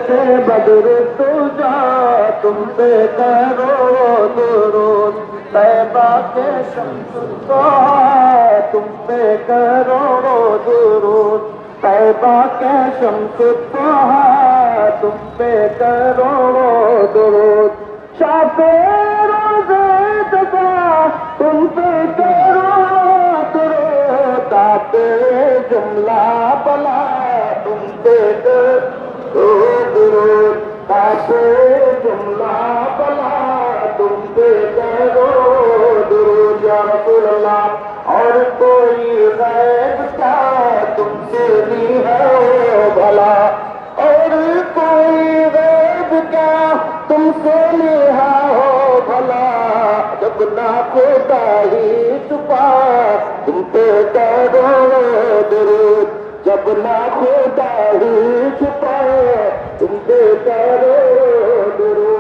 سے بدر تجا تم پہ کرو درود طیبہ کے شمس طہا تم پہ کرو درود طیبہ کے شمس طہا تم پہ کرو درود شاہ روزے دگا تم پہ کرو درود آتے جملہ بلا تم پہ کرو درود آتے جملہ بلا تم پہ کرو درود یا رسول اللہ اور کوئی غیب کیا تم سے نہیں ہے بھلا اور کوئی غیب کیا تم سے نہیں ہو بھلا جب نہ خدا ہی چھپا تم پہ کرو درود جب نہ خدا ہی چھپا تم پہ کرو درود